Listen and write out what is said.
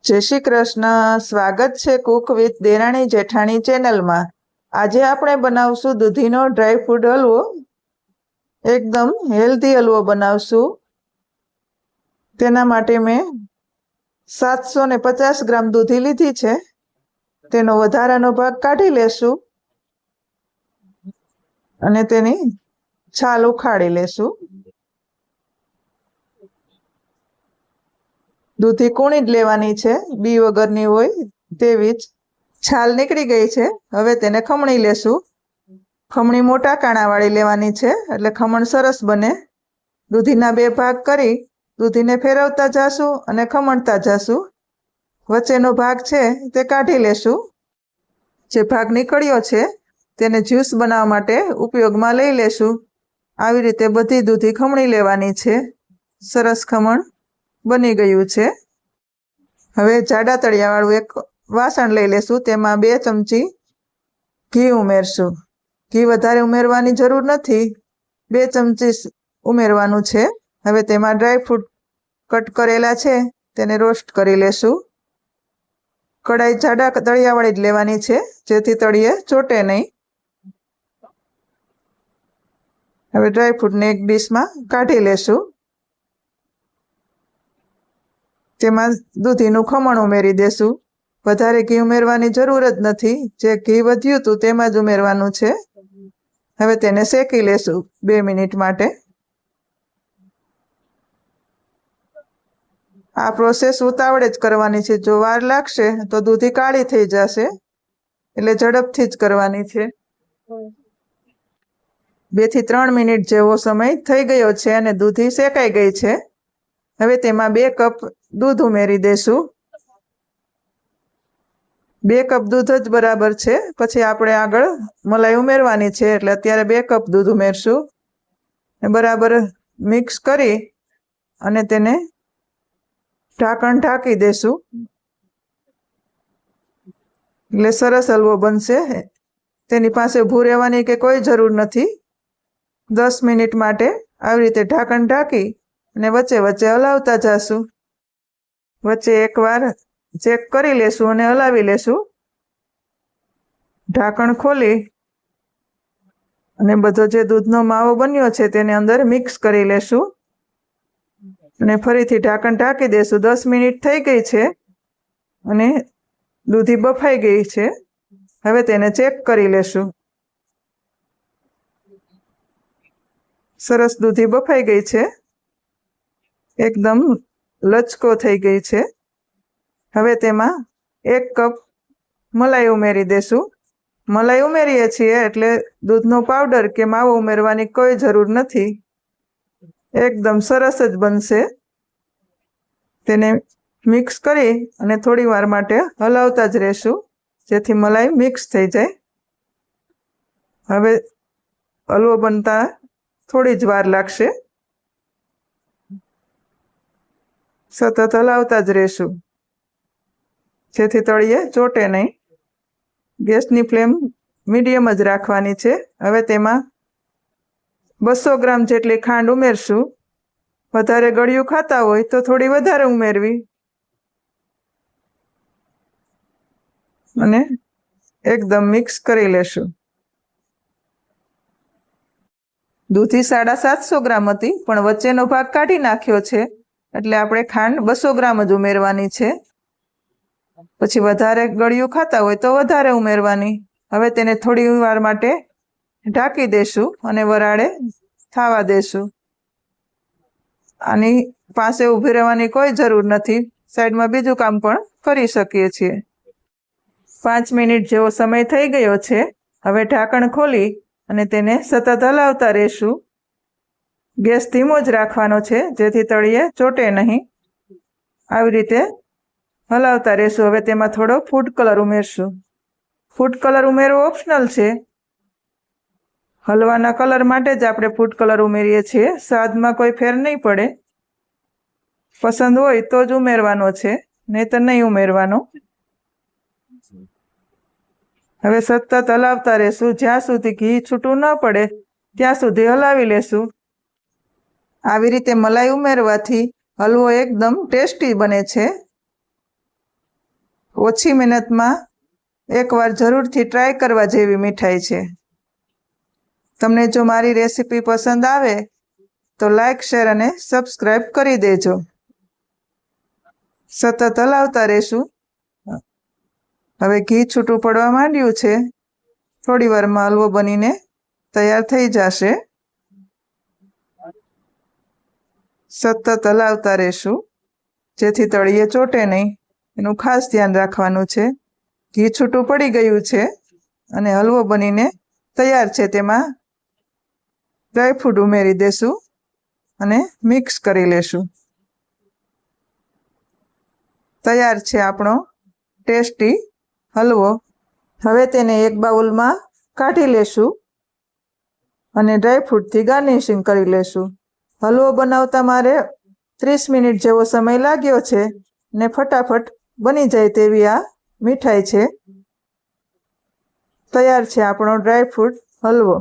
જય શ્રી કૃષ્ણ. સ્વાગત છે કુક વિથ દેરાણી જેઠાણી ચેનલમાં. આજે આપણે બનાવશું દૂધીનો ડ્રાય ફ્રૂટ હલવો. એકદમ હેલ્ધી હલવો બનાવશું. તેના માટે મેં 750 ગ્રામ દૂધી લીધી છે. તેનો વધારાનો ભાગ કાઢી લેશું અને તેની છાલ ઉખાડી લેશું. દૂધી કૂણી જ લેવાની છે, બી વગરની હોય તેવી જ. છાલ નીકળી ગઈ છે. હવે તેને ખમણી લેશું. ખમણી મોટા કાણાવાળી લેવાની છે એટલે ખમણ સરસ બને. દૂધીના 2 ભાગ કરી દૂધીને ફેરવતા જાશું અને ખમણતા જાશું. વચ્ચેનો ભાગ છે તે કાઢી લેશું. જે ભાગ નીકળ્યો છે તેને જ્યુસ બનાવવા માટે ઉપયોગમાં લઈ લેશું. આવી રીતે બધી દૂધી ખમણી લેવાની છે. સરસ ખમણ બની ગયું છે. હવે જાડા તળિયાવાળું એક વાસણ લઈ લેશું. તેમાં 2 ચમચી ઘી ઉમેરશું. ઘી વધારે ઉમેરવાની જરૂર નથી, 2 ચમચી ઉમેરવાનું છે. હવે તેમાં ડ્રાયફ્રૂટ કટ કરેલા છે તેને રોસ્ટ કરી લેશું. કડાઈ જાડા તળિયાવાળી જ લેવાની છે જેથી તળિયે ચોટે નહીં. હવે ડ્રાયફ્રૂટને એક ડીશમાં કાઢી લેશું. તેમાં દૂધીનું ખમણ ઉમેરી દેશું. વધારે ઘી ઉમેરવાની જરૂર જ નથી, જે ઘી વધ્યું હતું તેમાં જ ઉમેરવાનું છે. હવે તેને શેકી લેશું 2 મિનિટ માટે. આ પ્રોસેસ ઉતાવળે જ કરવાની છે. જો વાર લાગશે તો દૂધી કાળી થઈ જશે, એટલે ઝડપથી જ કરવાની છે. 2 થી 3 મિનિટ જેવો સમય થઈ ગયો છે અને દૂધી શેકાઈ ગઈ છે. હવે તેમાં 2 કપ દૂધ ઉમેરી દેશું. 2 કપ દૂધ જ બરાબર છે. પછી આપણે આગળ મલાઈ ઉમેરવાની છે એટલે અત્યારે 2 કપ દૂધ ઉમેરશું. બરાબર મિક્સ કરી અને તેને ઢાંકણ ઢાંકી દેશું. એટલે સરસ હલવો બનશે. તેની પાસે ઊભું રહેવાની કે કોઈ જરૂર નથી. 10 મિનિટ માટે આવી રીતે ઢાંકણ ઢાંકી અને વચ્ચે વચ્ચે હલાવતા જાશું. વચ્ચે એકવાર ચેક કરી લેશું અને હલાવી લેશું. ઢાંકણ ખોલી અને બધો જે દૂધનો માવો બન્યો છે તેને અંદર મિક્સ કરી લેશું અને ફરીથી ઢાંકણ ઢાંકી દેશું. 10 મિનિટ થઈ ગઈ છે અને દૂધી બફાઈ ગઈ છે. હવે તેને ચેક કરી લેશું. સરસ દૂધી બફાઈ ગઈ છે. એકદમ લચકો થઈ ગઈ છે. હવે તેમાં 1 કપ મલાઈ ઉમેરી દેશું. મલાઈ ઉમેરીએ છીએ એટલે દૂધનો પાવડર કે માવો ઉમેરવાની કોઈ જરૂર નથી. એકદમ સરસ જ બનશે. તેને મિક્સ કરી અને થોડી વાર માટે હલાવતા જ રહેશું જેથી મલાઈ મિક્સ થઈ જાય. હવે હલવો બનતા થોડી જ વાર લાગશે. સતત હલાવતા જ રહેશું જેથી તળિયે ચોટે નહીં. ગેસની ફ્લેમ મીડિયમ જ રાખવાની છે. હવે તેમાં 200 ગ્રામ જેટલી ખાંડ ઉમેરશું. વધારે ગળ્યું ખાતા હોય તો થોડી વધારે ઉમેરવી અને એકદમ મિક્સ કરી લેશું. દૂધી 750 ગ્રામ હતી પણ વચ્ચેનો ભાગ કાઢી નાખ્યો છે એટલે આપણે ખાંડ 200 ગ્રામ જ ઉમેરવાની છે. પછી વધારે ગળ્યું ખાતા હોય તો વધારે ઉમેરવાની. હવે તેને થોડી વાર માટે ઢાંકી દેશું અને વરાળે થવા દેશું. આની પાસે ઊભી રહેવાની કોઈ જરૂર નથી. સાઈડમાં બીજું કામ પણ કરી શકીએ છીએ. 5 મિનિટ જેવો સમય થઈ ગયો છે. હવે ઢાંકણ ખોલી અને તેને સતત હલાવતા રહેશું. ગેસ ધીમો જ રાખવાનો છે જેથી તળિયે ચોટે નહીં. આવી રીતે હલાવતા રહેશું. હવે તેમાં થોડો ફૂડ કલર ઉમેરશું. ફૂડ કલર ઉમેરવો ઓપ્શનલ છે. હલવાના કલર માટે જ આપણે ફૂડ કલર ઉમેરીએ છીએ. સ્વાદમાં કોઈ ફેર નહીં પડે. પસંદ હોય તો જ ઉમેરવાનો છે, નહીં તો નહીં ઉમેરવાનો. હવે સતત હલાવતા રહેશું. જ્યાં સુધી ઘી છૂટું ન પડે ત્યાં સુધી હલાવી લેશું. આવી રીતે મલાઈ ઉમેરવાથી હલવો એકદમ ટેસ્ટી બને છે. ઓછી મહેનતમાં એકવાર જરૂરથી ટ્રાય કરવા જેવી મીઠાઈ છે. તમને જો મારી રેસીપી પસંદ આવે તો લાઈક, શેર અને સબસ્ક્રાઈબ કરી દેજો. સતત હલાવતા રહેશું. હવે ઘી છૂટું પડવા માંડ્યું છે. થોડી વારમાં હલવો બનીને તૈયાર થઈ જશે. સતત હલાવતા રહેશું જેથી તળિયે ચોટે નહીં. એનું ખાસ ધ્યાન રાખવાનું છે. ઘી છૂટું પડી ગયું છે અને હલવો બનીને તૈયાર છે. તેમાં ડ્રાયફ્રૂટ ઉમેરી દેશું અને મિક્સ કરી લેશું. તૈયાર છે આપણો ટેસ્ટી હલવો. હવે તેને એક બાઉલમાં કાઢી લેશું અને ડ્રાયફ્રૂટથી ગાર્નિશિંગ કરી લેશું. હલવો બનાવતા મારે 30 મિનિટ જેવો સમય લાગ્યો છે ને ફટાફટ બની જાય તેવી આ મીઠાઈ છે. તૈયાર છે આપણો ડ્રાયફ્રૂટ હલવો.